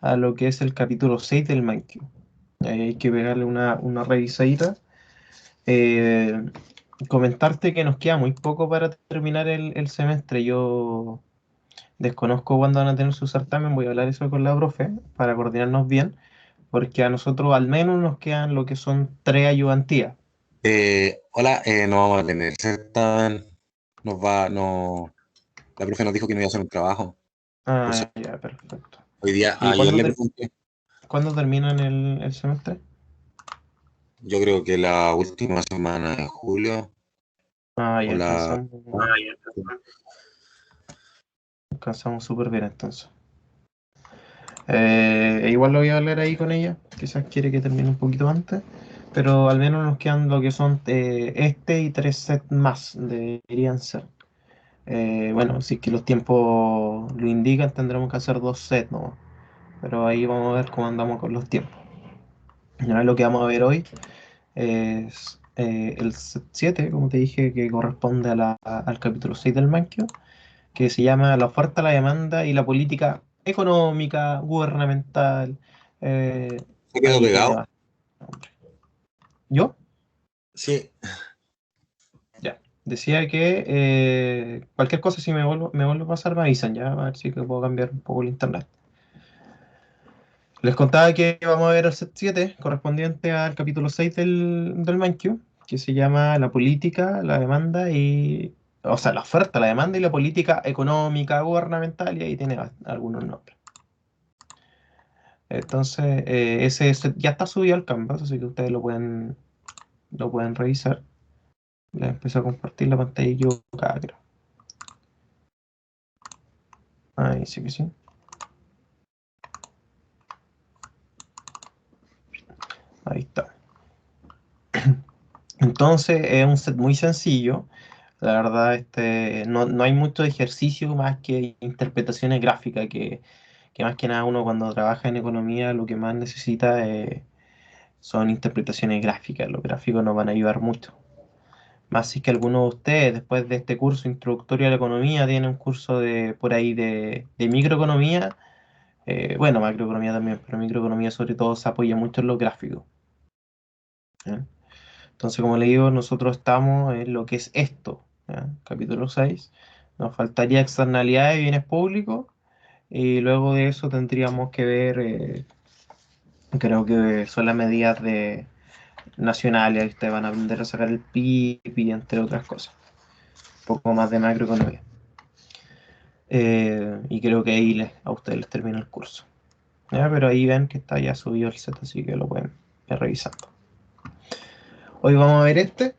a lo que es el capítulo 6 del Mankio. Ahí hay que pegarle una revisadita. Eh, Comentarte que nos queda muy poco para terminar el semestre. Yo desconozco cuándo van a tener su certamen, voy a hablar eso con la profe para coordinarnos bien, porque a nosotros al menos nos quedan lo que son 3 ayudantías. Hola, no vamos a tener certamen. No, la profe nos dijo que no iba a hacer un trabajo. Entonces, Ah, ya, perfecto. hoy día ¿Y ayer le pregunté, cuándo terminan el semestre? yo creo que la última semana de julio Ah, o ya la... alcanzamos súper bien entonces. Igual lo voy a hablar ahí con ella, quizás quiere que termine un poquito antes, pero al menos nos quedan lo que son este y 3 sets más, deberían ser. Bueno, si es que los tiempos lo indican, tendremos que hacer 2 sets, ¿no? Pero ahí vamos a ver cómo andamos con los tiempos. Ya lo que vamos a ver hoy es el set 7, como te dije, que corresponde al capítulo 6 del Mankio, que se llama La oferta, la demanda y la política económica, gubernamental. ¿Se quedó Ahí tiene pegado? bastante nombre. ¿Yo? Sí. Ya. Decía que cualquier cosa, si me vuelvo a pasar, me avisan ya, a ver si que puedo cambiar un poco el internet. Les contaba que vamos a ver el set 7 correspondiente al capítulo 6 del Mankio, que se llama La política, la demanda y... O sea, la oferta, la demanda y la política económica, gubernamental, y ahí tiene algunos nombres. Entonces, ese set ya está subido al Canvas, así que ustedes lo pueden revisar. Les empiezo a compartir la pantalla equivocada, creo. Ahí sí que sí. Ahí está. Entonces, es un set muy sencillo. La verdad, no hay mucho ejercicio más que interpretaciones gráficas, que más que nada uno cuando trabaja en economía lo que más necesita son interpretaciones gráficas. Los gráficos nos van a ayudar mucho. Más si que algunos de ustedes, después de este curso introductorio a la economía, tienen un curso por ahí de microeconomía, bueno, macroeconomía también, pero microeconomía sobre todo se apoya mucho en los gráficos. ¿Ya? Entonces, como le digo, nosotros estamos en lo que es esto, ¿ya? Capítulo 6. Nos faltaría externalidades de bienes públicos y luego de eso tendríamos que ver, creo que son las medidas nacionales, ahí ustedes van a aprender a sacar el PIB y entre otras cosas. Un poco más de macroeconomía. Y creo que ahí a ustedes les termina el curso. ¿Ya? Pero ahí ven que está ya subido el set, así que lo pueden ir revisando. Hoy vamos a ver este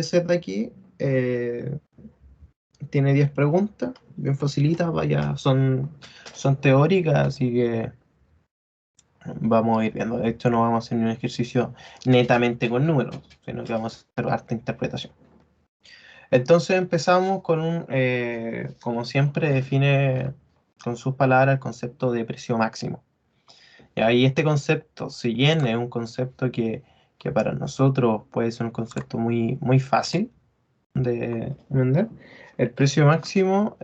set de aquí. Tiene 10 preguntas, bien facilitas, vaya, son teóricas, así que vamos a ir viendo. De hecho, no vamos a hacer ni un ejercicio netamente con números, sino que vamos a hacer harta interpretación. Entonces empezamos como siempre, define con sus palabras el concepto de precio máximo. Y este concepto, si bien es un concepto que para nosotros puede ser un concepto muy, muy fácil de entender, el precio máximo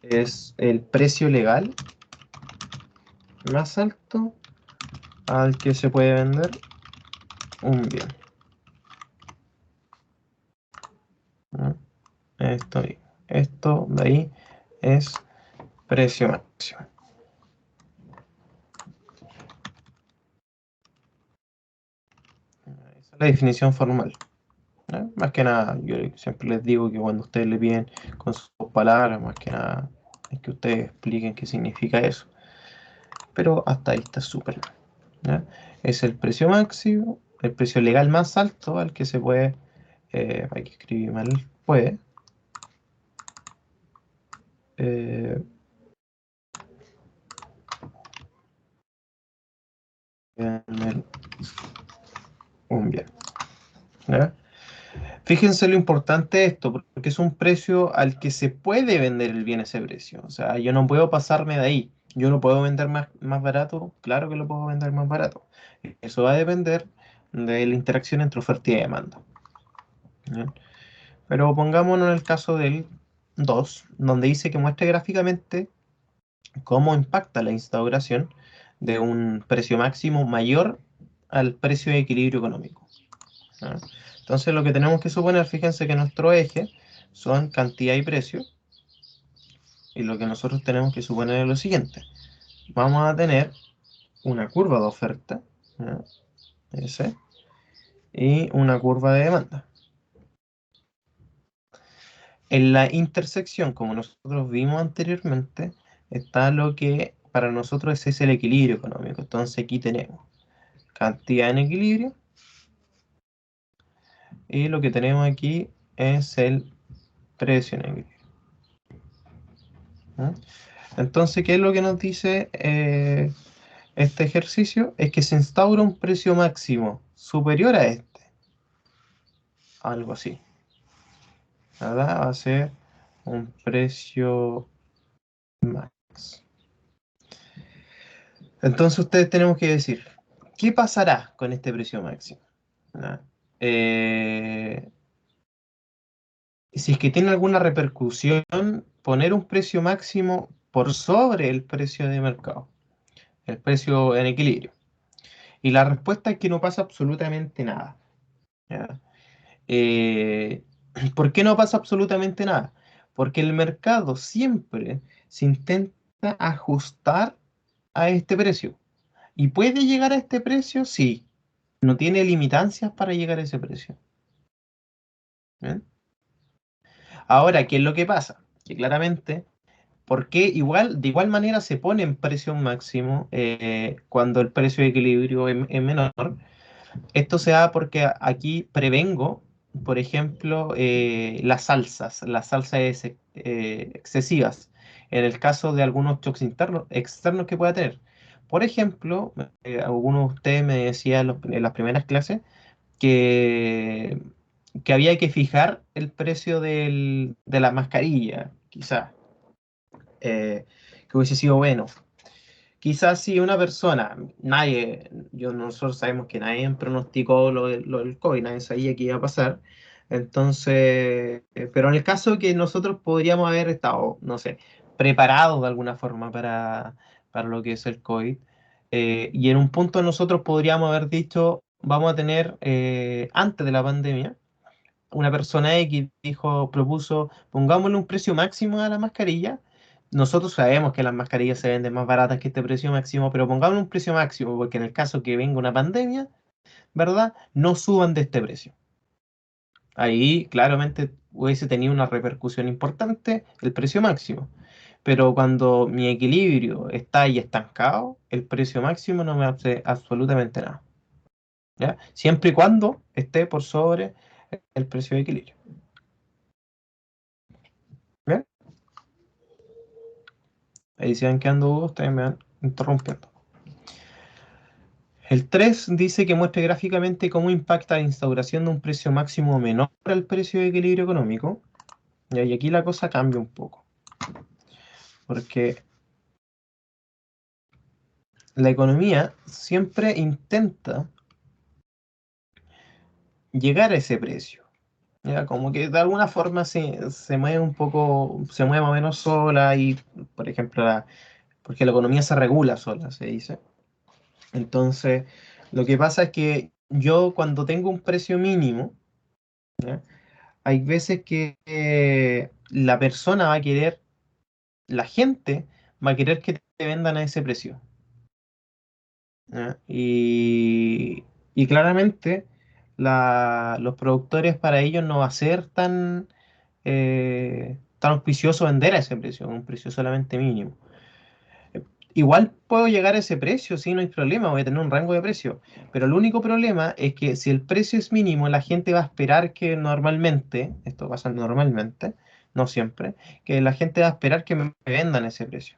es el precio legal más alto al que se puede vender un bien, ¿no? Esto de ahí es precio máximo. Esa es la definición formal, ¿no? Más que nada, yo siempre les digo que cuando ustedes le piden con sus palabras, más que nada, es que ustedes expliquen qué significa eso. Pero hasta ahí está súper, ¿ya? Es el precio máximo, el precio legal más alto al que se puede, hay que escribir mal, puede, eh, vender un bien, ¿ya? Fíjense lo importante de esto, porque es un precio al que se puede vender el bien a ese precio. O sea, yo no puedo pasarme de ahí. Yo lo puedo vender más barato, claro que lo puedo vender más barato. Eso va a depender de la interacción entre oferta y demanda, ¿ya? Pero pongámonos en el caso del 2, donde dice que muestre gráficamente cómo impacta la instauración de un precio máximo mayor al precio de equilibrio económico. ¿Ya? Entonces lo que tenemos que suponer, fíjense que nuestro eje son cantidad y precio, y lo que nosotros tenemos que suponer es lo siguiente. Vamos a tener una curva de oferta, ¿ya? S, y una curva de demanda. En la intersección, como nosotros vimos anteriormente, está lo que para nosotros es el equilibrio económico. Entonces aquí tenemos cantidad en equilibrio y lo que tenemos aquí es el precio en equilibrio. ¿Mm? Entonces, ¿qué es lo que nos dice este ejercicio? Es que se instaura un precio máximo superior a este, algo así, ¿verdad? Va a ser un precio max. Entonces ustedes tenemos que decir, ¿qué pasará con este precio máximo? ¿Ya? Eh, si es que tiene alguna repercusión, poner un precio máximo por sobre el precio de mercado, el precio en equilibrio. Y la respuesta es que no pasa absolutamente nada. ¿Ya? Eh, ¿Por qué no pasa absolutamente nada? Porque el mercado siempre se intenta ajustar a este precio. ¿Y puede llegar a este precio? Sí. No tiene limitancias para llegar a ese precio. ¿Bien? Ahora, ¿qué es lo que pasa? Que claramente, ¿por qué de igual manera se pone en precio máximo cuando el precio de equilibrio es menor? Esto se da porque aquí prevengo, por ejemplo, las salsas excesivas, en el caso de algunos shocks externos que pueda tener. Por ejemplo, alguno de ustedes me decía en las primeras clases que, que había que fijar el precio de la mascarilla, quizás, que hubiese sido bueno. Quizás si una persona, nosotros sabemos que nadie pronosticó lo del COVID, nadie sabía que iba a pasar. Entonces, pero en el caso que nosotros podríamos haber estado, no sé, preparados de alguna forma para lo que es el COVID, y en un punto nosotros podríamos haber dicho, vamos a tener, antes de la pandemia, una persona X propuso, pongámosle un precio máximo a la mascarilla. Nosotros sabemos que las mascarillas se venden más baratas que este precio máximo, pero pongámosle un precio máximo, porque en el caso que venga una pandemia, ¿verdad? No suban de este precio. Ahí claramente hubiese tenido una repercusión importante el precio máximo. Pero cuando mi equilibrio está ahí estancado, el precio máximo no me hace absolutamente nada. ¿Ya? Siempre y cuando esté por sobre el precio de equilibrio. ¿Bien? Ahí se van quedando dudas, ustedes me van interrumpiendo. El 3 dice que muestre gráficamente cómo impacta la instauración de un precio máximo menor al precio de equilibrio económico. Y aquí la cosa cambia un poco, porque la economía siempre intenta llegar a ese precio. ¿Ya? Como que de alguna forma se mueve un poco, se mueve más o menos sola y, por ejemplo, porque la economía se regula sola, se dice. Entonces, lo que pasa es que yo cuando tengo un precio mínimo, ¿ya? Hay veces que la persona va a querer, la gente va a querer que te vendan a ese precio. ¿Ya? Y claramente los productores para ellos no va a ser tan auspicioso vender a ese precio, un precio solamente mínimo. Igual puedo llegar a ese precio, sí, no hay problema, voy a tener un rango de precio. Pero el único problema es que si el precio es mínimo, la gente va a esperar que normalmente, esto pasa normalmente, no siempre, que la gente va a esperar que me vendan ese precio.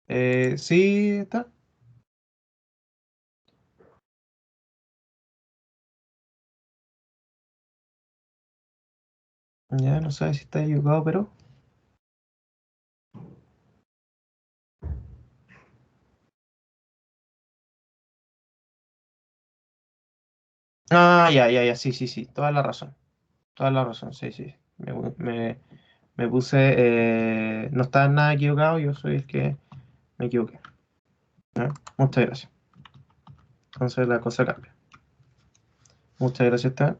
¿Eh? Sí, está. Ya no sé si está equivocado, pero. Ah, ya, ya, ya, sí, sí, sí, toda la razón. toda la razón, sí, sí. Me puse, no estaba nada equivocado, yo soy el que me equivoqué. ¿Ya? Muchas gracias. Entonces la cosa cambia. Muchas gracias, Esteban.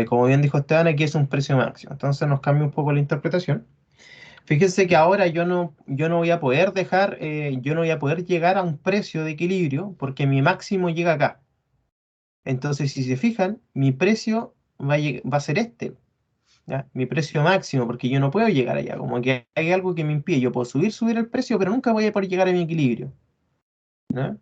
Como bien dijo Esteban, aquí es un precio máximo. Entonces nos cambia un poco la interpretación. Fíjense que ahora yo no voy a poder dejar, yo no voy a poder llegar a un precio de equilibrio porque mi máximo llega acá. Entonces, si se fijan, mi precio va a ser este, ¿ya? Mi precio máximo, porque yo no puedo llegar allá. Como que hay algo que me impide. Yo puedo subir el precio, pero nunca voy a poder llegar a mi equilibrio, ¿ya?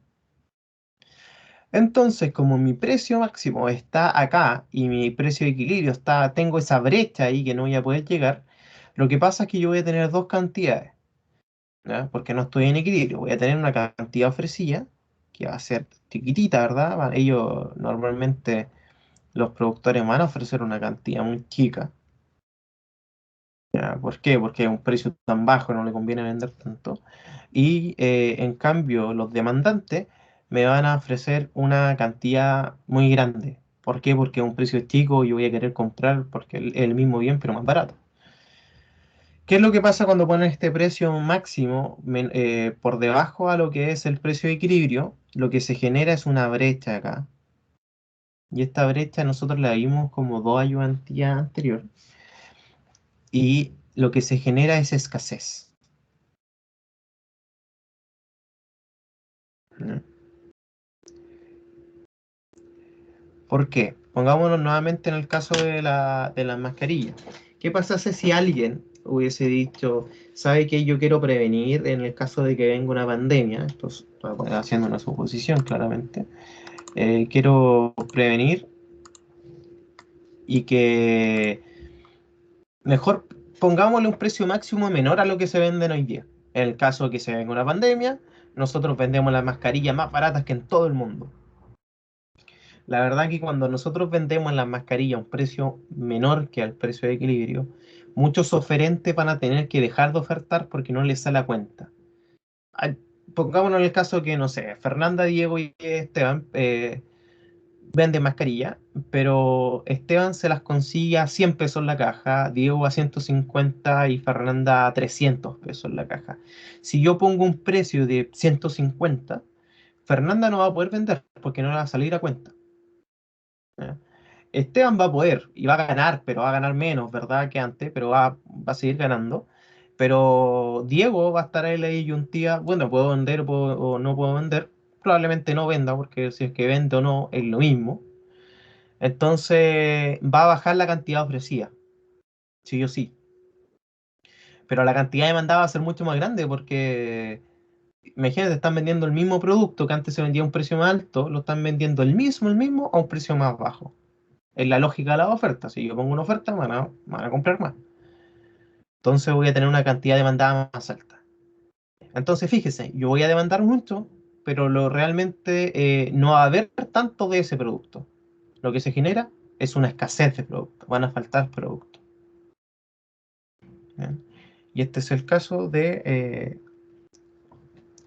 Entonces, como mi precio máximo está acá y mi precio de equilibrio está, tengo esa brecha ahí que no voy a poder llegar, lo que pasa es que yo voy a tener dos cantidades, ¿ya? Porque no estoy en equilibrio. Voy a tener una cantidad ofrecida que va a ser chiquitita, ¿verdad? Ellos normalmente, los productores van a ofrecer una cantidad muy chica. ¿Ya? ¿Por qué? Porque es un precio tan bajo, no le conviene vender tanto. Y en cambio, los demandantes me van a ofrecer una cantidad muy grande. ¿Por qué? Porque es un precio chico y yo voy a querer comprar porque es el mismo bien, pero más barato. ¿Qué es lo que pasa cuando ponen este precio máximo por debajo a lo que es el precio de equilibrio? Lo que se genera es una brecha acá. Y esta brecha nosotros la vimos como dos ayudantías anterior. Y lo que se genera es escasez. ¿No? ¿Por qué? Pongámonos nuevamente en el caso de las mascarillas. ¿Qué pasase si alguien hubiese dicho, sabe que yo quiero prevenir en el caso de que venga una pandemia? Esto estoy haciendo una suposición claramente. Quiero prevenir y que mejor pongámosle un precio máximo menor a lo que se venden hoy día. En el caso de que se venga una pandemia, nosotros vendemos las mascarillas más baratas que en todo el mundo. La verdad que cuando nosotros vendemos las mascarillas a un precio menor que al precio de equilibrio, muchos oferentes van a tener que dejar de ofertar porque no les sale a cuenta. Ay, pongámonos en el caso que, no sé, Fernanda, Diego y Esteban venden mascarillas, pero Esteban se las consigue a 100 pesos la caja, Diego a 150 y Fernanda a 300 pesos la caja. Si yo pongo un precio de 150, Fernanda no va a poder vender porque no le va a salir a cuenta. ¿Ya? Esteban va a poder y va a ganar, pero va a ganar menos, ¿verdad? Que antes, pero va a seguir ganando. Pero Diego va a estar ahí y un día, bueno, puedo vender o no puedo vender. Probablemente no venda, porque si es que vende o no es lo mismo. Entonces va a bajar la cantidad ofrecida, sí o sí. Pero la cantidad demandada va a ser mucho más grande porque, imagínate, están vendiendo el mismo producto que antes se vendía a un precio más alto, lo están vendiendo el mismo a un precio más bajo. Es la lógica de la oferta. Si yo pongo una oferta, van a comprar más. Entonces voy a tener una cantidad demandada más alta. Entonces fíjese, yo voy a demandar mucho, pero realmente no va a haber tanto de ese producto. Lo que se genera es una escasez de producto. Van a faltar productos. ¿Bien? Y este es el caso de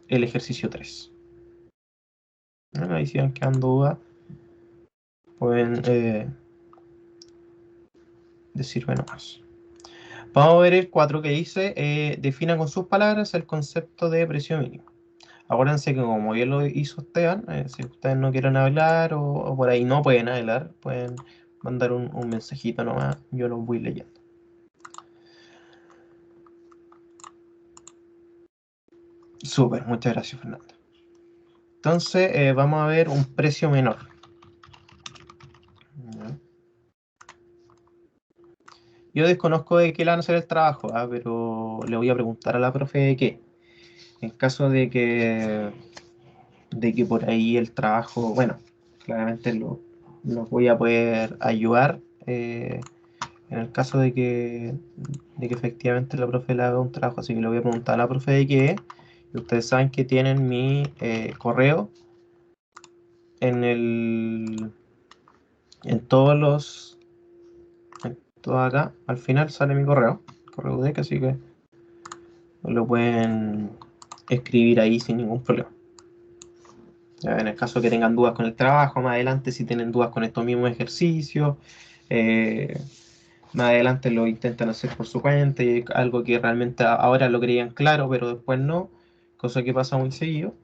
el ejercicio 3. ¿Bien? Ahí si van quedando dudas, pueden decirme nomás. Vamos a ver el 4 que dice, defina con sus palabras el concepto de precio mínimo. Acuérdense que como ya lo hizo Esteban, si ustedes no quieren hablar o por ahí no pueden hablar, pueden mandar un mensajito nomás, yo los voy leyendo. Súper, muchas gracias Fernando. Entonces vamos a ver un precio menor. Yo desconozco de qué le van a hacer el trabajo, pero le voy a preguntar a la profe de qué. En caso de que por ahí el trabajo, bueno, claramente lo voy a poder ayudar. En el caso de que efectivamente la profe le haga un trabajo, así que le voy a preguntar a la profe de qué es. Y ustedes saben que tienen mi correo en en todos en todo acá. Al final sale mi correo UDEC, así que lo pueden escribir ahí sin ningún problema. Ya, en el caso que tengan dudas con el trabajo, más adelante si tienen dudas con estos mismos ejercicios, Eh, Más adelante lo intentan hacer por su cuenta y algo que realmente ahora lo creían claro, pero después no, cosa que pasa muy seguido.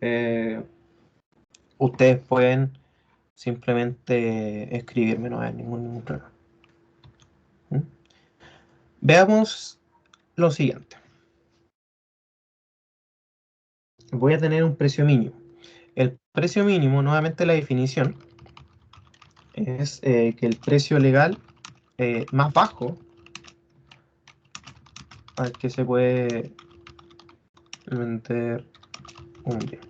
Eh, Ustedes pueden simplemente escribirme, no hay ningún problema. ¿Mm? Veamos lo siguiente. Voy a tener un precio mínimo. El precio mínimo, nuevamente la definición, es que el precio legal más bajo al que se puede vender un bien.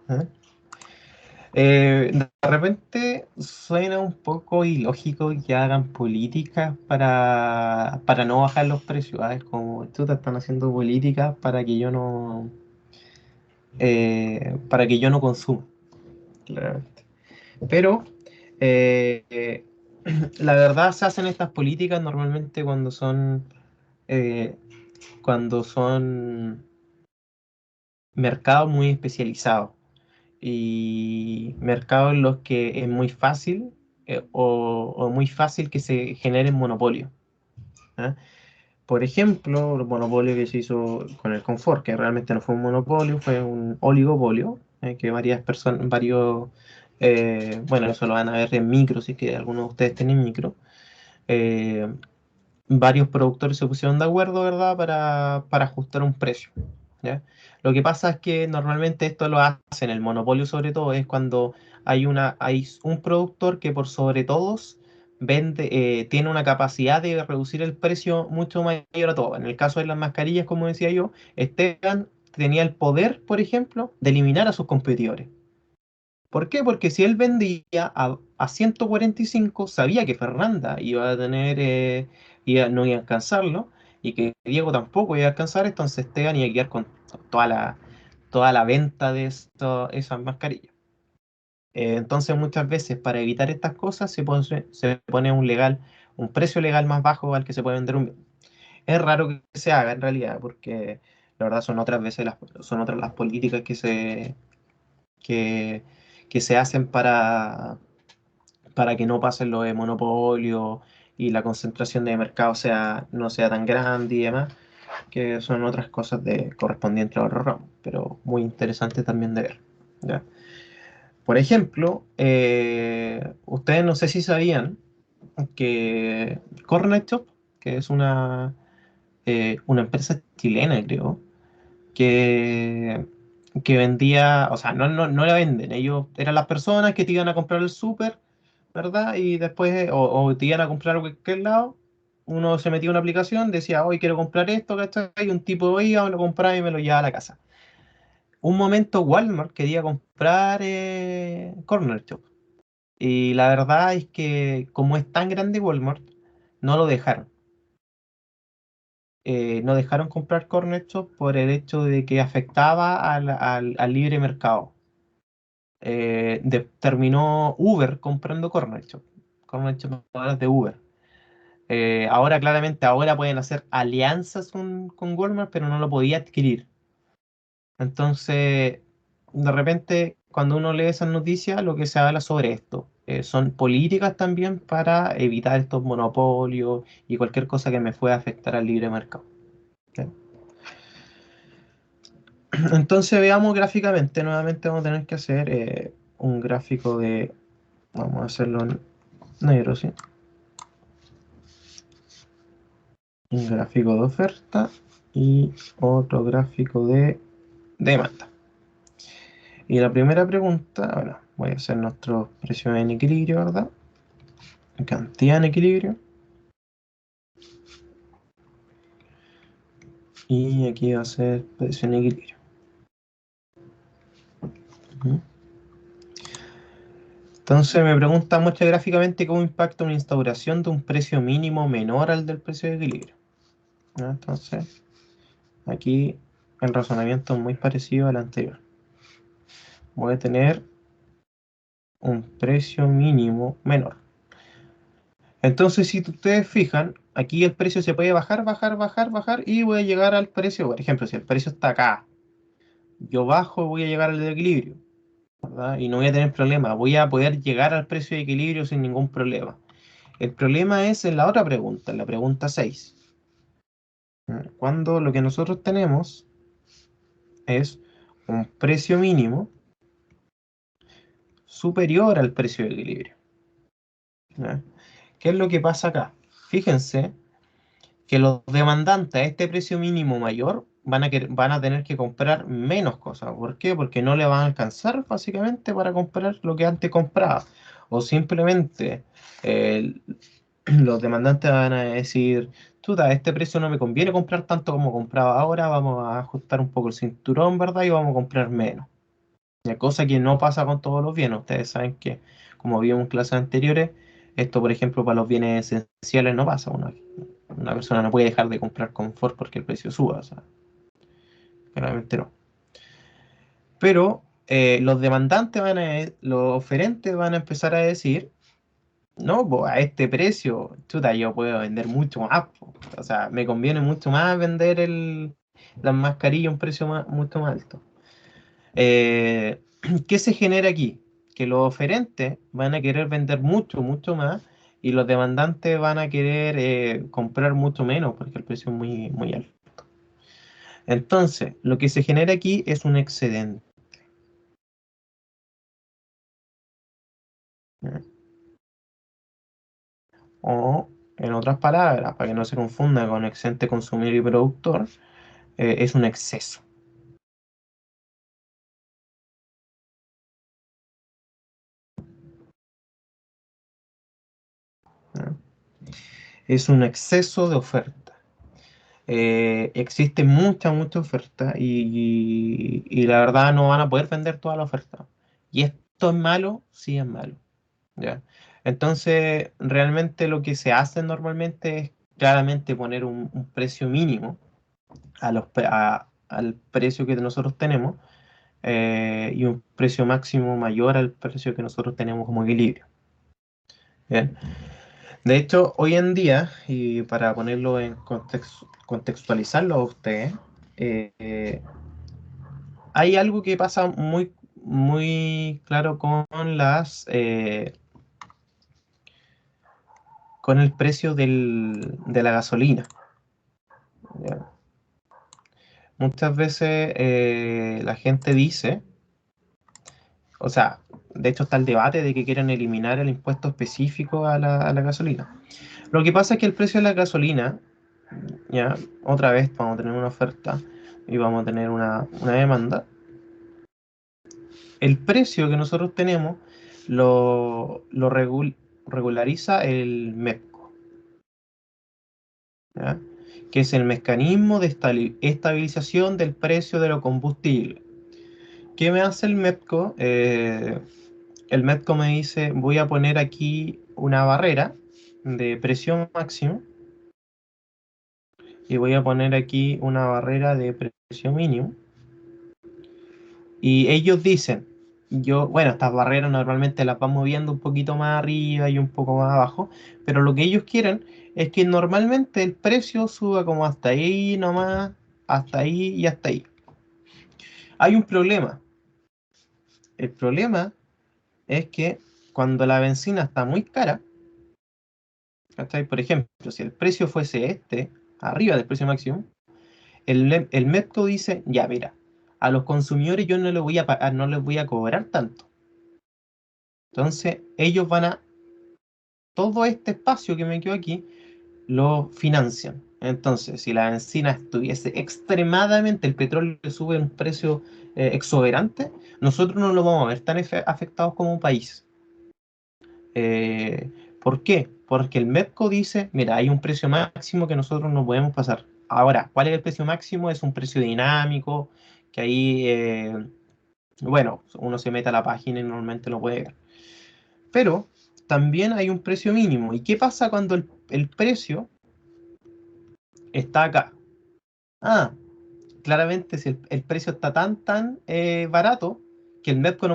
¿Eh? De repente suena un poco ilógico que hagan políticas para no bajar los precios. Es como, tú te están haciendo políticas para que yo no consuma, claramente. Pero eh, la verdad se hacen estas políticas normalmente eh, cuando son mercados muy especializados y mercados en los que es muy fácil o muy fácil que se generen monopolios. ¿Ah? Por ejemplo, el monopolio que se hizo con el confort, que realmente no fue un monopolio, fue un oligopolio, que varias personas, bueno, eso lo van a ver en micro, si es que algunos de ustedes tienen micro, eh, varios productores se pusieron de acuerdo, ¿verdad?, para ajustar un precio. ¿Ya? Lo que pasa es que normalmente esto lo hacen, el monopolio sobre todo, es cuando hay un productor que por sobre todos tiene una capacidad de reducir el precio mucho mayor a todo. En el caso de las mascarillas, como decía yo, Esteban tenía el poder, por ejemplo, de eliminar a sus competidores. ¿Por qué? Porque si él vendía a 145, sabía que Fernanda iba a no iba a alcanzarlo y que Diego tampoco iba a alcanzar, entonces Esteban iba a quedar con toda la venta de esas mascarillas. Entonces muchas veces para evitar estas cosas se pone un precio legal más bajo al que se puede vender un bien. Es raro que se haga en realidad, porque la verdad son otras las políticas que, que se hacen para que no pasen lo de monopolio y la concentración de mercado no sea tan grande y demás, que son otras cosas correspondientes a otro ramo, pero muy interesante también de ver. ¿Ya? Por ejemplo, ustedes no sé si sabían que Corner Shop, que es una empresa chilena, creo, que, que vendía, o sea, no la venden, ellos eran las personas que te iban a comprar el súper, ¿verdad? Y después, o te iban a comprar a cualquier lado, uno se metía en una aplicación, decía, hoy quiero comprar esto, ¿cachai? Y un tipo iba, me lo compraba y me lo llevaba a la casa. Un momento Walmart quería comprar Corner Shop. Y la verdad es que como es tan grande Walmart, no lo dejaron. No dejaron comprar Corner Shop por el hecho de que afectaba al libre mercado. Terminó Uber comprando Corner Shop. Corner Shop ahora es de Uber. Ahora claramente ahora pueden hacer alianzas con Walmart, pero no lo podía adquirir. Entonces, de repente, cuando uno lee esas noticias, lo que se habla sobre esto son políticas también para evitar estos monopolios y cualquier cosa que me pueda afectar al libre mercado. ¿Ok? Entonces, veamos gráficamente. Nuevamente vamos a tener que hacer un gráfico de... Vamos a hacerlo en negro, ¿sí? Un gráfico de oferta y otro gráfico de demanda. Y la primera pregunta, bueno, voy a hacer nuestro precio en equilibrio, ¿verdad? Cantidad en equilibrio. Y aquí va a ser precio en equilibrio. Ujú. Entonces me pregunta mucho gráficamente cómo impacta una instauración de un precio mínimo menor al del precio de equilibrio. ¿Ya? Entonces, aquí el razonamiento es muy parecido al anterior. Voy a tener un precio mínimo menor. Entonces, si ustedes fijan, aquí el precio se puede bajar, bajar, bajar, bajar y voy a llegar al precio, por ejemplo, si el precio está acá, yo bajo, voy a llegar al equilibrio, ¿verdad? Y no voy a tener problema, voy a poder llegar al precio de equilibrio sin ningún problema. El problema es en la otra pregunta, en la pregunta 6, cuando lo que nosotros tenemos es un precio mínimo superior al precio de equilibrio, ¿ya? ¿Qué es lo que pasa acá? Fíjense que los demandantes a este precio mínimo mayor van a tener que comprar menos cosas. ¿Por qué? Porque no le van a alcanzar básicamente para comprar lo que antes compraba. O simplemente eh, los demandantes van a decir, chuta, a este precio no me conviene comprar tanto como compraba ahora, vamos a ajustar un poco el cinturón, ¿verdad? Y vamos a comprar menos. Cosa que no pasa con todos los bienes. Ustedes saben que, como vimos en clases anteriores, esto, por ejemplo, para los bienes esenciales no pasa. Una persona no puede dejar de comprar confort porque el precio suba. O sea, claramente no. Pero los demandantes los oferentes van a empezar a decir, no, pues a este precio, chuta, yo puedo vender mucho más, po. O sea, me conviene mucho más vender las mascarillas a un precio mucho más alto. Eh, ¿Qué se genera aquí? Que los oferentes van a querer vender mucho, mucho más y los demandantes van a querer comprar mucho menos porque el precio es muy, muy alto. Entonces, lo que se genera aquí es un excedente, ¿ya? O, en otras palabras, para que no se confunda con excedente consumidor y productor, es un exceso, ¿ya? Es un exceso de oferta. Existe mucha, mucha oferta y la verdad no van a poder vender toda la oferta. ¿Y esto es malo? Sí, es malo. ¿Ya? Entonces, realmente lo que se hace normalmente es claramente poner un precio mínimo al precio que nosotros tenemos, y un precio máximo mayor al precio que nosotros tenemos como equilibrio. ¿Bien? De hecho, hoy en día, y para ponerlo en contextualizarlo a ustedes, eh, hay algo que pasa muy, muy claro con el precio de la gasolina, ¿ya? Muchas veces la gente dice, o sea, de hecho está el debate de que quieren eliminar el impuesto específico a la gasolina. Lo que pasa es que el precio de la gasolina, ya, otra vez vamos a tener una oferta y vamos a tener una demanda. El precio que nosotros tenemos lo regulariza el MEPCO, ¿ya? Que es el mecanismo de estabilización del precio de los combustibles. ¿Qué me hace el MEPCO? El MEPCO me dice, voy a poner aquí una barrera de presión máxima y voy a poner aquí una barrera de presión mínimo. Y ellos dicen, bueno, estas barreras normalmente las vamos viendo un poquito más arriba y un poco más abajo, pero lo que ellos quieren es que normalmente el precio suba como hasta ahí nomás, hasta ahí y hasta ahí. Hay un problema. El problema es que cuando la benzina está muy cara, ¿cachai? Por ejemplo, si el precio fuese arriba del precio máximo, el Metco dice, ya mira, a los consumidores yo no les voy a pagar, no les voy a cobrar tanto. Entonces, ellos todo este espacio que me quedó aquí, lo financian. Entonces, si la benzina estuviese extremadamente, el petróleo sube un precio exuberante, nosotros no lo vamos a ver tan afectados como país. Eh, ¿Por qué? Porque el MEPCO dice, mira, hay un precio máximo que nosotros no podemos pasar. Ahora, ¿cuál es el precio máximo? Es un precio dinámico, que ahí, bueno, uno se mete a la página y normalmente lo puede ver. Pero también hay un precio mínimo. ¿Y qué pasa cuando el precio está acá? Ah, claramente si el precio está tan barato que el MEPCO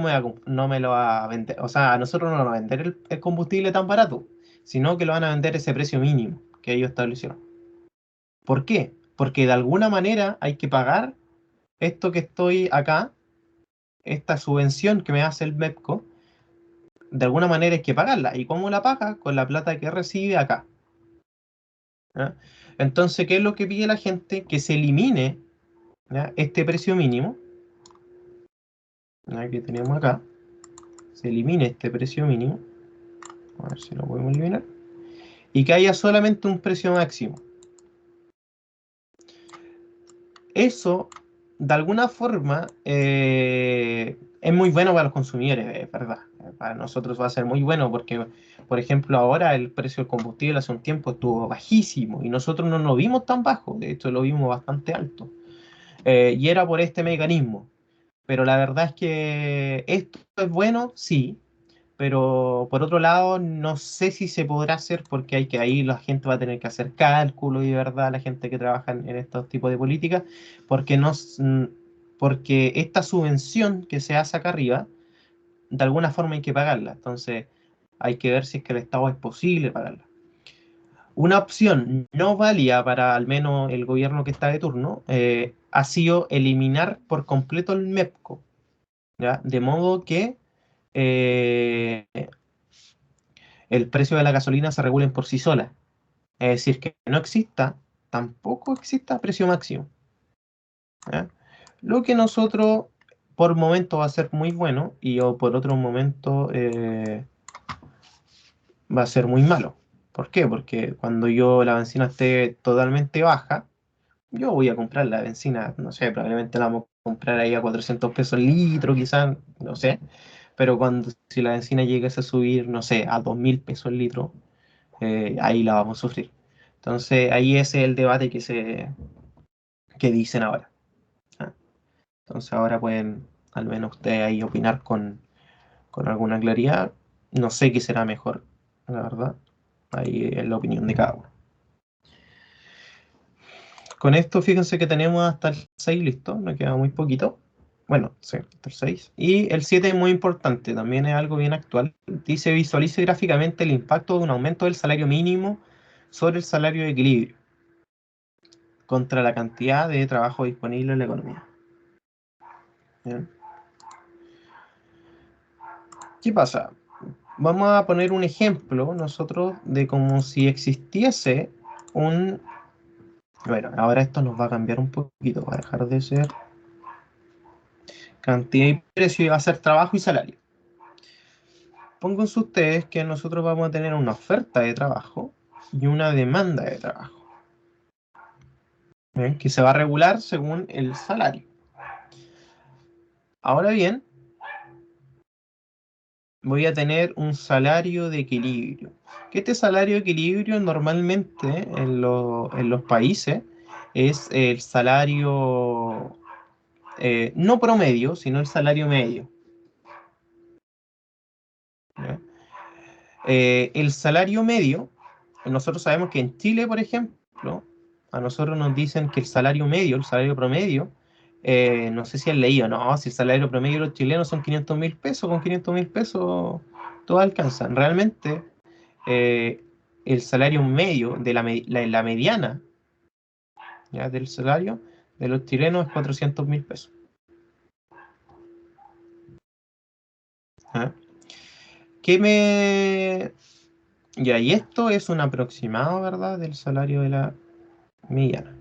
no me lo va a vender. O sea, a nosotros no nos va a vender el combustible tan barato, sino que lo van a vender ese precio mínimo que ellos establecieron. ¿Por qué? Porque de alguna manera hay que pagar esto que estoy acá, esta subvención que me hace el MEPCO, de alguna manera hay que pagarla. ¿Y cómo la paga? Con la plata que recibe acá. ¿Ya? Entonces, ¿qué es lo que pide la gente? Que se elimine, ¿ya?, este precio mínimo, ¿ya?, que tenemos acá. Se elimine este precio mínimo. A ver si lo podemos eliminar. Y que haya solamente un precio máximo. Eso, de alguna forma, es muy bueno para los consumidores, es verdad. Para nosotros va a ser muy bueno porque, por ejemplo, ahora el precio del combustible hace un tiempo estuvo bajísimo y nosotros no lo vimos tan bajo, de hecho lo vimos bastante alto. Y era por este mecanismo. Pero la verdad es que esto es bueno, sí, pero por otro lado, no sé si se podrá hacer porque hay que ahí la gente va a tener que hacer cálculo y de verdad la gente que trabaja en estos tipos de políticas, porque no, porque esta subvención que se hace acá arriba, de alguna forma hay que pagarla. Entonces, hay que ver si es que el Estado es posible pagarla. Una opción no válida para al menos el gobierno que está de turno ha sido eliminar por completo el MEPCO, ¿ya? De modo que eh, el precio de la gasolina se regulen por sí sola. Es decir, que no exista, tampoco exista precio máximo. ¿Ya? Lo que nosotros por momento va a ser muy bueno y o por otro momento va a ser muy malo. ¿Por qué? Porque cuando la benzina esté totalmente baja, yo voy a comprar la benzina, no sé, probablemente la vamos a comprar ahí a 400 pesos el litro, quizás, no sé. Pero si la benzina llegase a subir, no sé, a 2000 pesos el litro, ahí la vamos a sufrir. Entonces, ahí ese es el debate que dicen ahora. ¿Ah? Entonces, ahora pueden, al menos ustedes ahí, opinar con alguna claridad. No sé qué será mejor, la verdad. Ahí es la opinión de cada uno. Con esto, fíjense que tenemos hasta el 6 listo, nos queda muy poquito. Bueno, sí, hasta el 6. Y el 7 es muy importante, también es algo bien actual. Dice: visualice gráficamente el impacto de un aumento del salario mínimo sobre el salario de equilibrio contra la cantidad de trabajo disponible en la economía. ¿Bien? ¿Qué pasa? Vamos a poner un ejemplo nosotros de como si existiese un... Bueno, ahora esto nos va a cambiar un poquito, va a dejar de ser cantidad y precio y va a ser trabajo y salario. Pónganse ustedes que nosotros vamos a tener una oferta de trabajo y una demanda de trabajo, ¿bien?, que se va a regular según el salario. Ahora bien, voy a tener un salario de equilibrio. Que este salario de equilibrio normalmente en los países es el salario no promedio, sino el salario medio. ¿Ya? El salario medio, nosotros sabemos que en Chile, por ejemplo, a nosotros nos dicen que el salario medio, el salario promedio, no sé si han leído, no, si el salario promedio de los chilenos son 500.000 pesos, con 500.000 pesos todos alcanzan. Realmente, el salario medio de la mediana, ¿ya?, del salario de los chilenos es 400.000 pesos. ¿Ya? ¿Qué me...? Ya, y esto es un aproximado, ¿verdad?, del salario de la mediana.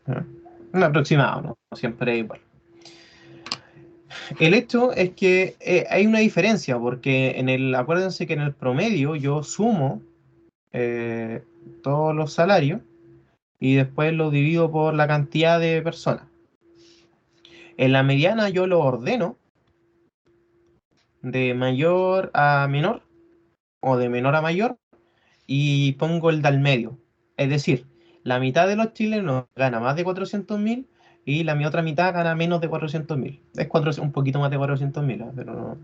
¿Ya? Un aproximado, ¿no? Siempre es igual. El hecho es que hay una diferencia, porque acuérdense que en el promedio yo sumo eh, todos los salarios y después lo divido por la cantidad de personas. En la mediana yo lo ordeno de mayor a menor o de menor a mayor y pongo el del medio. Es decir, la mitad de los chilenos gana más de 400.000 y la mi otra mitad gana menos de 400.000. Es un poquito más de 400.000,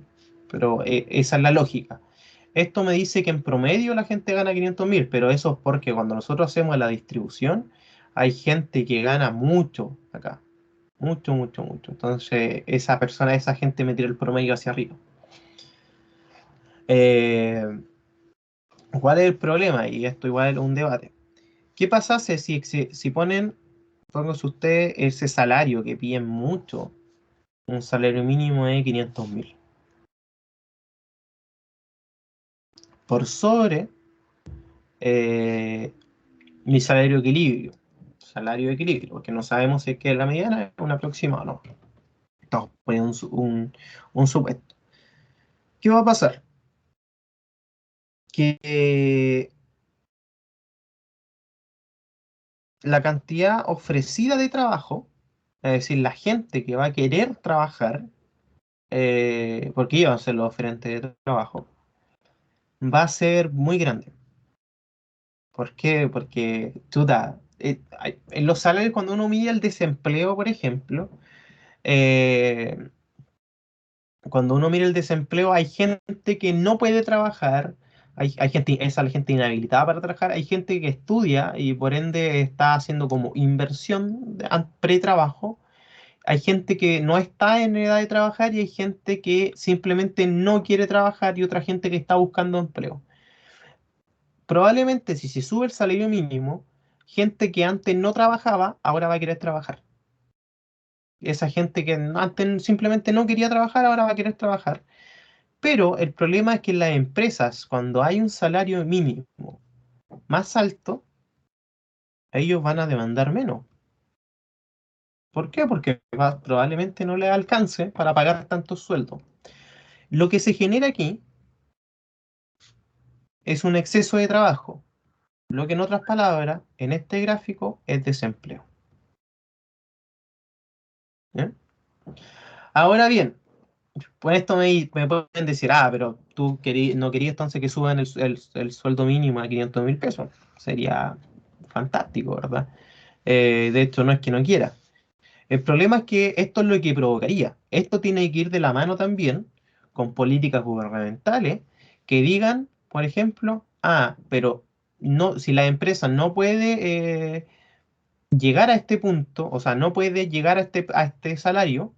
pero esa es la lógica. Esto me dice que en promedio la gente gana 500.000, pero eso es porque cuando nosotros hacemos la distribución, hay gente que gana mucho acá. Mucho, mucho, mucho. Entonces, esa gente me tira el promedio hacia arriba. Eh, ¿Cuál es el problema? Y esto igual es un debate. ¿Qué pasa si ponen póngase usted ese salario que piden mucho, un salario mínimo de 500.000. Por sobre eh, mi salario equilibrio. Salario de equilibrio, porque no sabemos si es que la mediana es un aproximado o no. Estamos poniendo un supuesto. ¿Qué va a pasar? Que la cantidad ofrecida de trabajo, es decir, la gente que va a querer trabajar, porque ellos van a ser los oferentes de trabajo, va a ser muy grande. ¿Por qué? Porque, chuta, en los salarios, cuando uno mide el desempleo, por ejemplo, eh, cuando uno mira el desempleo, hay gente que no puede trabajar, hay gente, esa es la gente inhabilitada para trabajar, hay gente que estudia y por ende está haciendo como inversión pre-trabajo, hay gente que no está en edad de trabajar y hay gente que simplemente no quiere trabajar y otra gente que está buscando empleo. Probablemente si se sube el salario mínimo, gente que antes no trabajaba, ahora va a querer trabajar. Esa gente que antes simplemente no quería trabajar, ahora va a querer trabajar. Pero el problema es que en las empresas, cuando hay un salario mínimo más alto, ellos van a demandar menos. ¿Por qué? Porque probablemente no les alcance para pagar tantos sueldos. Lo que se genera aquí es un exceso de trabajo. Lo que en otras palabras, en este gráfico, es desempleo. ¿Eh? Ahora bien, pues esto me pueden decir, pero tú no querías entonces que suban el sueldo mínimo a 500.000 pesos. Sería fantástico, ¿verdad? De hecho, no es que no quiera. El problema es que esto es lo que provocaría. Esto tiene que ir de la mano también con políticas gubernamentales que digan, por ejemplo, pero no, si la empresa no puede llegar a este punto, o sea, no puede llegar a este salario,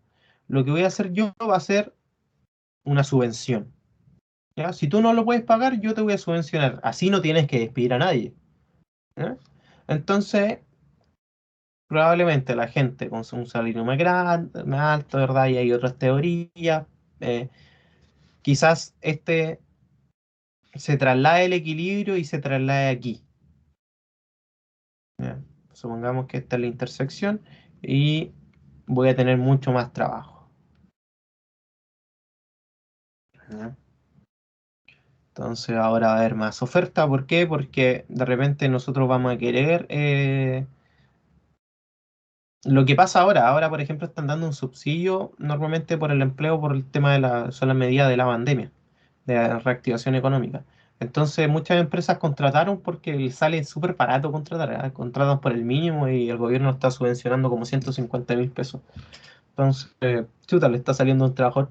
lo que voy a hacer yo va a ser una subvención. ¿Ya? Si tú no lo puedes pagar, yo te voy a subvencionar. Así no tienes que despedir a nadie. ¿Ya? Entonces, probablemente la gente con un salario más grande, más alto, ¿verdad? Y hay otras teorías. eh, Quizás se traslade el equilibrio y se traslade aquí. ¿Ya? Supongamos que esta es la intersección y voy a tener mucho más trabajo. ¿Ya? Entonces ahora va a haber más oferta. ¿Por qué? Porque de repente nosotros vamos a querer lo que pasa ahora, por ejemplo, están dando un subsidio normalmente por el empleo por el tema son las medidas de la pandemia, de la reactivación económica. Entonces muchas empresas contrataron porque les sale súper barato contratar, ¿eh? Contratan por el mínimo y el gobierno está subvencionando como 150.000 pesos. Entonces, chuta, le está saliendo un trabajador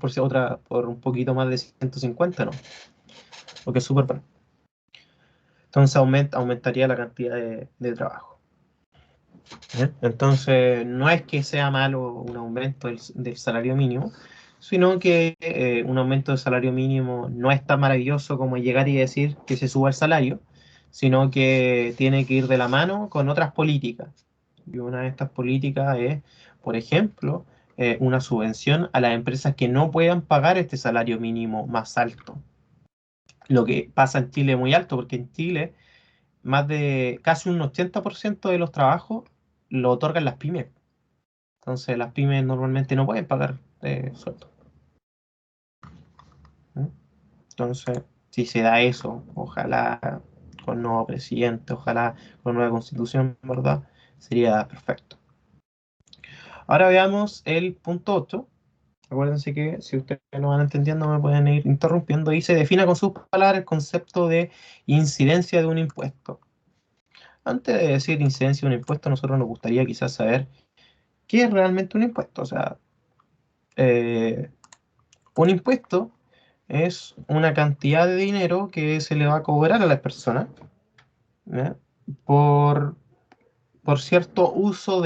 por un poquito más de 150, ¿no? Porque es súper barato. Entonces aumentaría la cantidad de trabajo. ¿Eh? Entonces, no es que sea malo un aumento del salario mínimo, sino que un aumento del salario mínimo no es tan maravilloso como llegar y decir que se suba el salario, sino que tiene que ir de la mano con otras políticas. Y una de estas políticas es, por ejemplo, una subvención a las empresas que no puedan pagar este salario mínimo más alto. Lo que pasa en Chile es muy alto, porque en Chile más de casi un 80% de los trabajos lo otorgan las pymes. Entonces las pymes normalmente no pueden pagar sueldo. ¿Mm? Entonces, si se da eso, ojalá con nuevo presidente, ojalá con nueva constitución, ¿verdad? Sería perfecto. Ahora veamos el punto 8. Acuérdense que si ustedes no van entendiendo me pueden ir interrumpiendo. Dice, defina con sus palabras el concepto de incidencia de un impuesto. Antes de decir incidencia de un impuesto, a nosotros nos gustaría quizás saber qué es realmente un impuesto. O sea, eh, un impuesto es una cantidad de dinero que se le va a cobrar a las personas, ¿ya? por, por cierto uso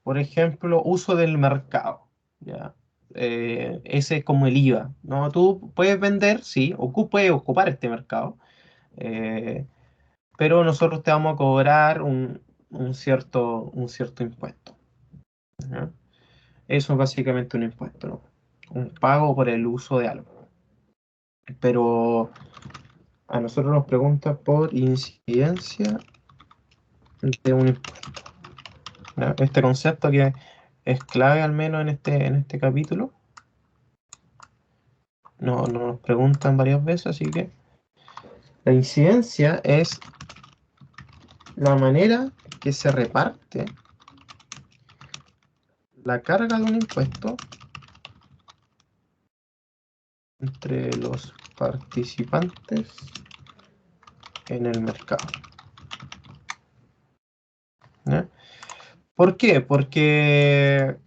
por ejemplo, uso del mercado, ¿ya? Ese es como el IVA, ¿no? Tú puedes vender, sí, puedes ocupar este mercado, eh, pero nosotros te vamos a cobrar un cierto impuesto. ¿Ya? Eso es básicamente un impuesto, ¿no? Un pago por el uso de algo. Pero a nosotros nos preguntan por incidencia de un impuesto. ¿Ya? Este concepto que es clave al menos en este capítulo, nos preguntan varias veces, así que la incidencia es la manera que se reparte la carga de un impuesto entre los participantes en el mercado. ¿Ya? ¿Por qué? Porque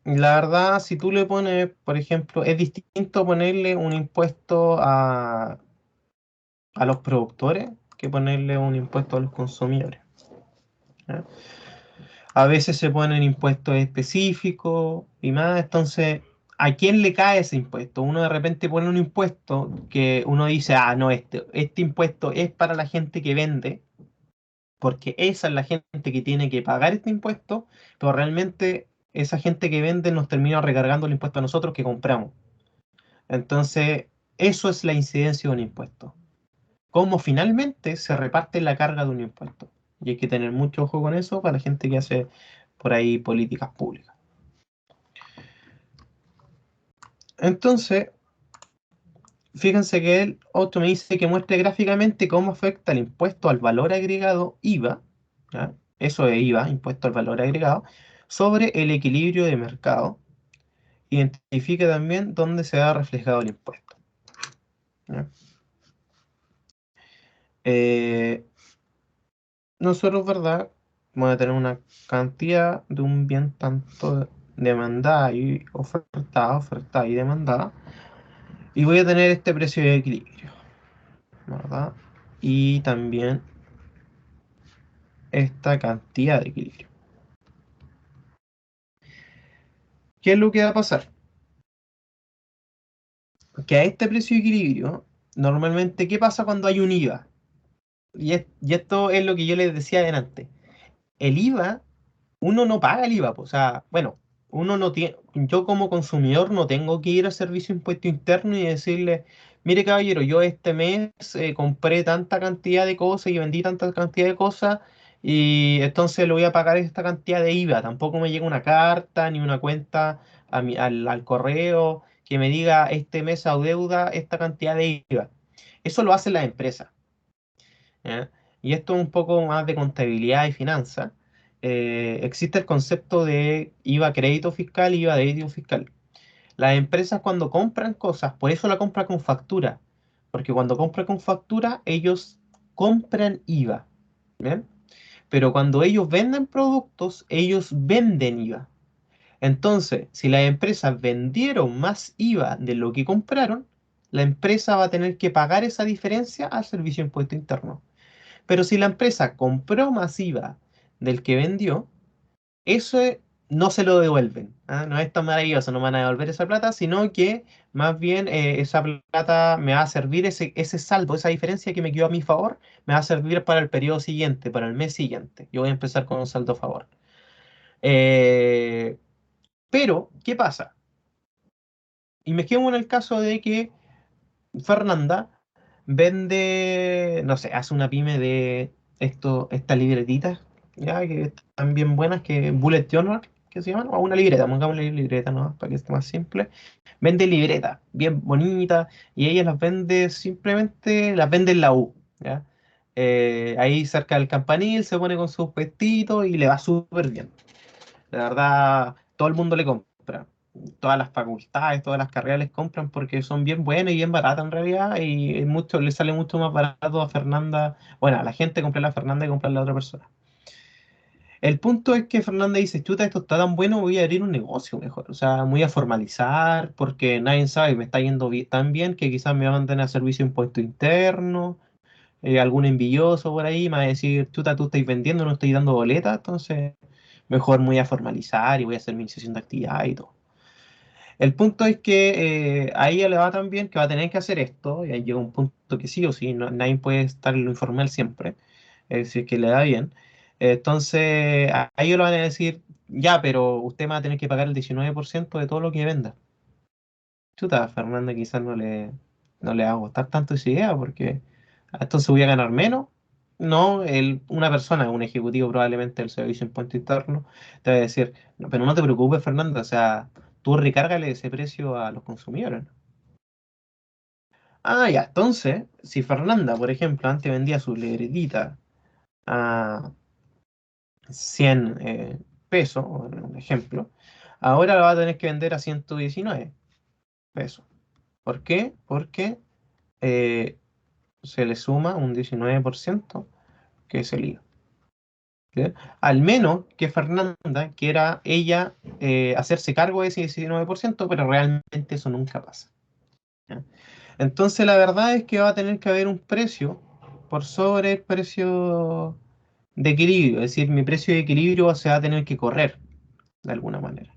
la verdad, si tú le pones, por ejemplo, es distinto ponerle un impuesto a los productores que ponerle un impuesto a los consumidores. ¿Ya? A veces se ponen impuestos específicos y más, entonces, ¿a quién le cae ese impuesto? Uno de repente pone un impuesto que uno dice, ah, no, este impuesto es para la gente que vende, porque esa es la gente que tiene que pagar este impuesto, pero realmente esa gente que vende nos termina recargando el impuesto a nosotros que compramos. Entonces, eso es la incidencia de un impuesto. Cómo finalmente se reparte la carga de un impuesto. Y hay que tener mucho ojo con eso para la gente que hace por ahí políticas públicas. Entonces, fíjense que el otro me dice que muestre gráficamente cómo afecta el impuesto al valor agregado IVA, ¿ya? Eso es IVA, impuesto al valor agregado, sobre el equilibrio de mercado. Identifique también dónde se ha reflejado el impuesto. ¿Ya? Eh, Nosotros, ¿verdad? Vamos a tener una cantidad de un bien tanto demandada y ofertada y demandada. Y voy a tener este precio de equilibrio, ¿verdad? Y también esta cantidad de equilibrio. ¿Qué es lo que va a pasar? Que a este precio de equilibrio, normalmente, ¿qué pasa cuando hay un IVA? Y esto es lo que yo les decía adelante. El IVA, uno no paga el IVA, o sea, bueno, uno no tiene, yo como consumidor no tengo que ir al servicio de impuesto interno y decirle, mire caballero, yo este mes compré tanta cantidad de cosas y vendí tanta cantidad de cosas y entonces le voy a pagar esta cantidad de IVA. Tampoco me llega una carta ni una cuenta al correo que me diga este mes adeuda esta cantidad de IVA. Eso lo hacen las empresas. ¿Ya? Y esto es un poco más de contabilidad y finanzas. Existe el concepto de IVA crédito fiscal y IVA débito fiscal. Las empresas cuando compran cosas, por eso la compra con factura, porque cuando compran con factura ellos compran IVA, ¿bien? Pero cuando ellos venden productos, ellos venden IVA. Entonces, si las empresas vendieron más IVA de lo que compraron, la empresa va a tener que pagar esa diferencia al Servicio de Impuesto Interno. Pero si la empresa compró masiva del que vendió, eso no se lo devuelven. ¿Ah? No es tan maravilloso, no me van a devolver esa plata, sino que más bien esa plata me va a servir, ese saldo, esa diferencia que me quedó a mi favor, me va a servir para el periodo siguiente, para el mes siguiente. Yo voy a empezar con un saldo a favor. Eh, pero, ¿qué pasa? Y me quedo en el caso de que Fernanda vende, no sé, hace una pyme de estas libretitas, ya, que están bien buenas, que Bullet Journal, que se llaman, o una libreta, pongámosle libreta, ¿no? Para que esté más simple. Vende libretas, bien bonitas, y ella las vende simplemente, las vende en la U, ¿ya? Ahí cerca del campanil se pone con sus vestidos y le va súper bien. La verdad, todo el mundo le compra. Todas las facultades, todas las carreras les compran porque son bien buenas y bien baratas en realidad. Y mucho, le sale mucho más barato a Fernanda. Bueno, a la gente comprar a Fernanda y comprarle a otra persona. El punto es que Fernanda dice, chuta, esto está tan bueno, voy a abrir un negocio mejor. O sea, me voy a formalizar porque nadie sabe, me está yendo tan bien que quizás me van a tener a servicio de impuesto interno, algún envidioso por ahí me va a decir, chuta, tú estás vendiendo, no estoy dando boleta, entonces mejor me voy a formalizar y voy a hacer mi iniciación de actividad y todo. El punto es que a ella le va tan bien que va a tener que hacer esto, y ahí llega un punto que sí o sí, nadie puede estar en lo informal siempre, si es que le da bien. Entonces, a ellos le van a decir, ya, pero usted va a tener que pagar el 19% de todo lo que venda. Chuta, a Fernanda quizás no le va a gustar tanto esa idea, porque entonces voy a ganar menos. No, una persona, un ejecutivo probablemente del Servicio de Impuesto Interno, te va a decir, "No, pero no te preocupes, Fernanda, o sea, tú recárgale ese precio a los consumidores, ¿no?". Ah, ya, entonces, si Fernanda, por ejemplo, antes vendía su libretita a 100 pesos, un ejemplo, ahora la va a tener que vender a 119 pesos. ¿Por qué? Porque eh, se le suma un 19% que es el IVA. ¿Ya? Al menos que Fernanda quiera ella hacerse cargo de ese 19%, pero realmente eso nunca pasa. ¿Ya? Entonces la verdad es que va a tener que haber un precio por sobre el precio de equilibrio, es decir, mi precio de equilibrio se va a tener que correr de alguna manera.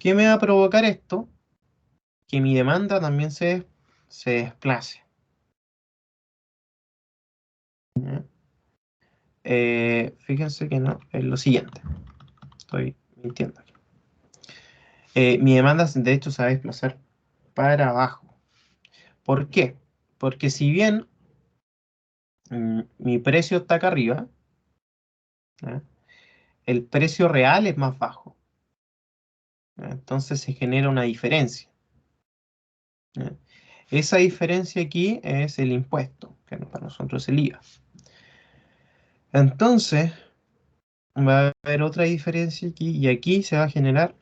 ¿Qué me va a provocar esto? Que mi demanda también se desplace. ¿Ya? Fíjense que no, es lo siguiente, estoy mintiendo aquí. Mi demanda de hecho se va a desplazar para abajo. ¿Por qué? Porque si bien mi precio está acá arriba, ¿ya? El precio real es más bajo. ¿Ya? Entonces se genera una diferencia. ¿Ya? Esa diferencia aquí es el impuesto, que para nosotros es el IVA. Entonces va a haber otra diferencia aquí y aquí se va a generar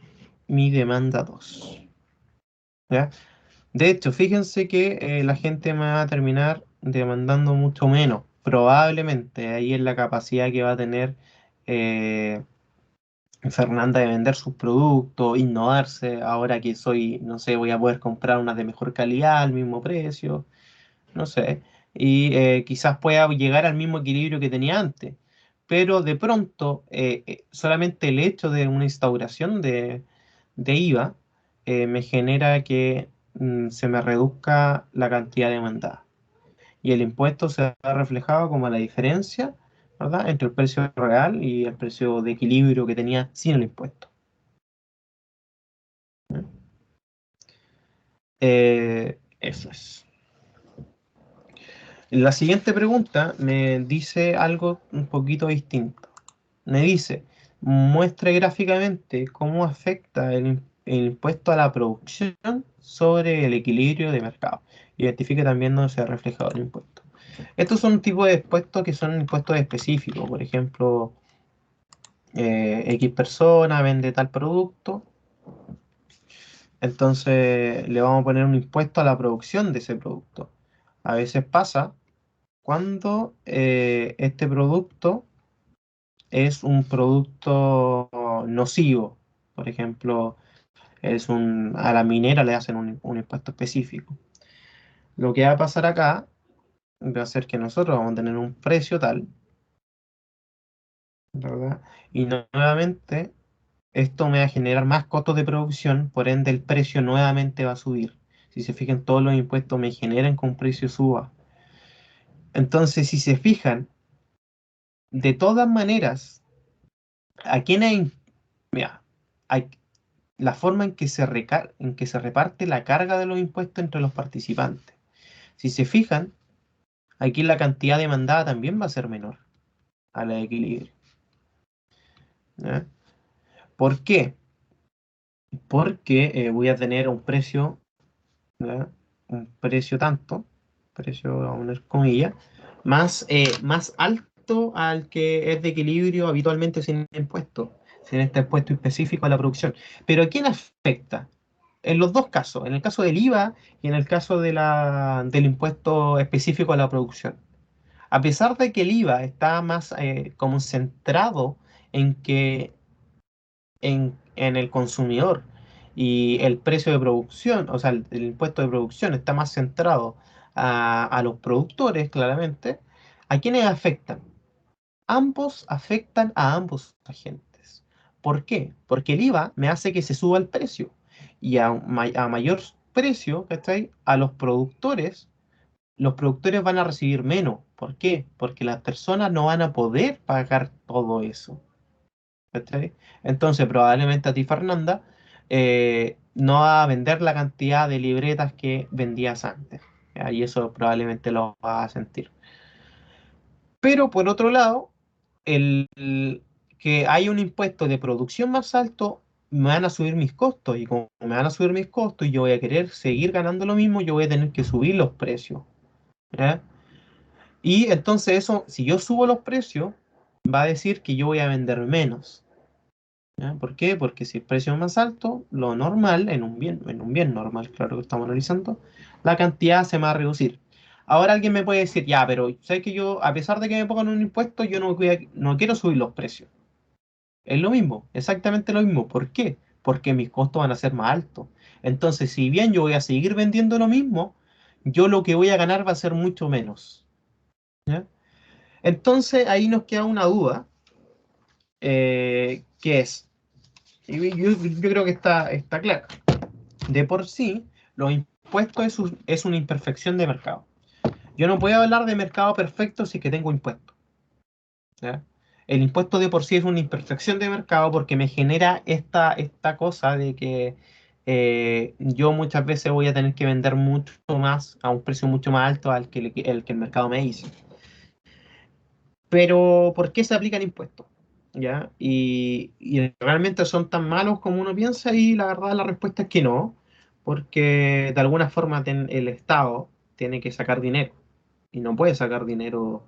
mi demanda 2. ¿Ya? De hecho, fíjense que la gente me va a terminar demandando mucho menos, probablemente ahí es la capacidad que va a tener eh, Fernanda de vender sus productos, innovarse, ahora que soy, no sé, voy a poder comprar unas de mejor calidad al mismo precio, no sé, y quizás pueda llegar al mismo equilibrio que tenía antes, pero de pronto solamente el hecho de una instauración de IVA me genera que se me reduzca la cantidad demandada y el impuesto se ha reflejado como la diferencia, ¿verdad?, entre el precio real y el precio de equilibrio que tenía sin el impuesto. ¿Ya? Eso es. La siguiente pregunta me dice algo un poquito distinto. Me dice, muestre gráficamente cómo afecta el impuesto a la producción sobre el equilibrio de mercado. Identifique también dónde se ha reflejado el impuesto. Estos son un tipo de impuestos que son impuestos específicos. Por ejemplo, X persona vende tal producto, entonces le vamos a poner un impuesto a la producción de ese producto. A veces pasa cuando este producto es un producto nocivo. Por ejemplo, a la minera le hacen un impuesto específico. Lo que va a pasar acá va a ser que nosotros vamos a tener un precio tal, ¿verdad? Y nuevamente esto me va a generar más costos de producción, por ende el precio nuevamente va a subir. Si se fijan, todos los impuestos me generan que un precio suba. Entonces, si se fijan, de todas maneras, ¿a quién hay? Mira, hay, la forma en que se reparte la carga de los impuestos entre los participantes. Si se fijan, aquí la cantidad demandada también va a ser menor a la de equilibrio. ¿Ya? ¿Por qué? Porque voy a tener un precio, ¿ya? Un precio tanto, precio, vamos a poner comillas, más alto al que es de equilibrio habitualmente sin impuesto, sin este impuesto específico a la producción. Pero ¿a quién afecta? En los dos casos, en el caso del IVA y en el caso del impuesto específico a la producción. A pesar de que el IVA está más concentrado en que en el consumidor y el precio de producción, o sea, el impuesto de producción está más centrado a los productores, claramente, ¿a quiénes afectan? Ambos afectan a ambos agentes. ¿Por qué? Porque el IVA me hace que se suba el precio y a mayor precio, ¿cachai? A los productores van a recibir menos. ¿Por qué? Porque las personas no van a poder pagar todo eso. ¿Cachai? Entonces, probablemente a ti, Fernanda, no va a vender la cantidad de libretas que vendías antes. ¿Ya? Y eso probablemente lo vas a sentir. Pero por otro lado, el que hay un impuesto de producción más alto, me van a subir mis costos. Y como me van a subir mis costos y yo voy a querer seguir ganando lo mismo, yo voy a tener que subir los precios. ¿Ya? Y entonces eso, si yo subo los precios, va a decir que yo voy a vender menos. ¿Ya? ¿Por qué? Porque si el precio es más alto, lo normal, en un bien normal, claro que estamos analizando, la cantidad se va a reducir. Ahora alguien me puede decir, ya, pero ¿sabes que yo, a pesar de que me pongan un impuesto, yo no quiero subir los precios? Es lo mismo, exactamente lo mismo. ¿Por qué? Porque mis costos van a ser más altos. Entonces, si bien yo voy a seguir vendiendo lo mismo, yo lo que voy a ganar va a ser mucho menos. ¿Ya? Entonces, ahí nos queda una duda, que es, y yo creo que está clara. De por sí, los impuestos es una imperfección de mercado. Yo no puedo hablar de mercado perfecto si que tengo impuestos. ¿Ya? El impuesto de por sí es una imperfección de mercado porque me genera esta cosa de que yo muchas veces voy a tener que vender mucho más a un precio mucho más alto al que el mercado me dice. Pero, ¿por qué se aplican impuestos? ¿Ya? Y realmente son tan malos como uno piensa y la verdad la respuesta es que no, porque de alguna forma el Estado tiene que sacar dinero y no puede sacar dinero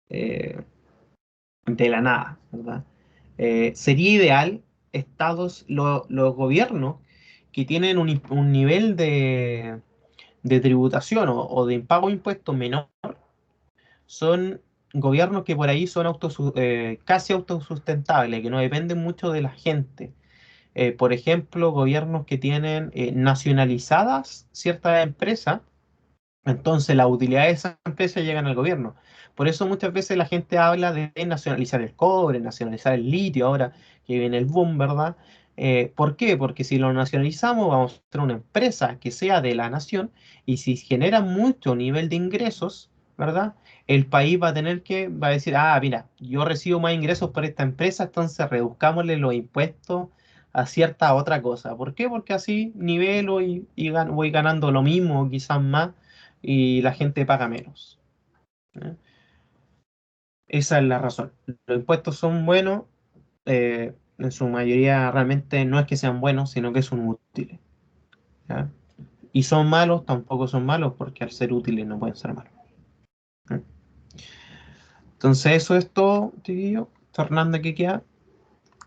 eh, de la nada, ¿verdad? Sería ideal los gobiernos que tienen un nivel de tributación o de impago de impuestos menor, son gobiernos que por ahí son casi autosustentables, que no dependen mucho de la gente. Por ejemplo, gobiernos que tienen nacionalizadas ciertas empresas, entonces las utilidades de esas empresas llegan al gobierno. Por eso muchas veces la gente habla de nacionalizar el cobre, nacionalizar el litio, ahora que viene el boom, ¿verdad? ¿Por qué? Porque si lo nacionalizamos vamos a tener una empresa que sea de la nación y si genera mucho nivel de ingresos, ¿verdad? El país va a decir, ah, mira, yo recibo más ingresos por esta empresa, entonces reduzcámosle los impuestos a cierta otra cosa. ¿Por qué? Porque así nivelo voy ganando lo mismo, quizás más y la gente paga menos. ¿Eh? Esa es la razón. Los impuestos son buenos, en su mayoría realmente no es que sean buenos, sino que son útiles. ¿Ya? Y son malos, tampoco son malos, porque al ser útiles no pueden ser malos. ¿Eh? Entonces eso es todo, chiquillo. Fernanda, ¿qué queda?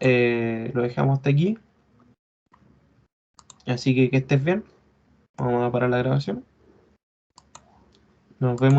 Lo dejamos hasta aquí. Así que estés bien. Vamos a parar la grabación. Nos vemos.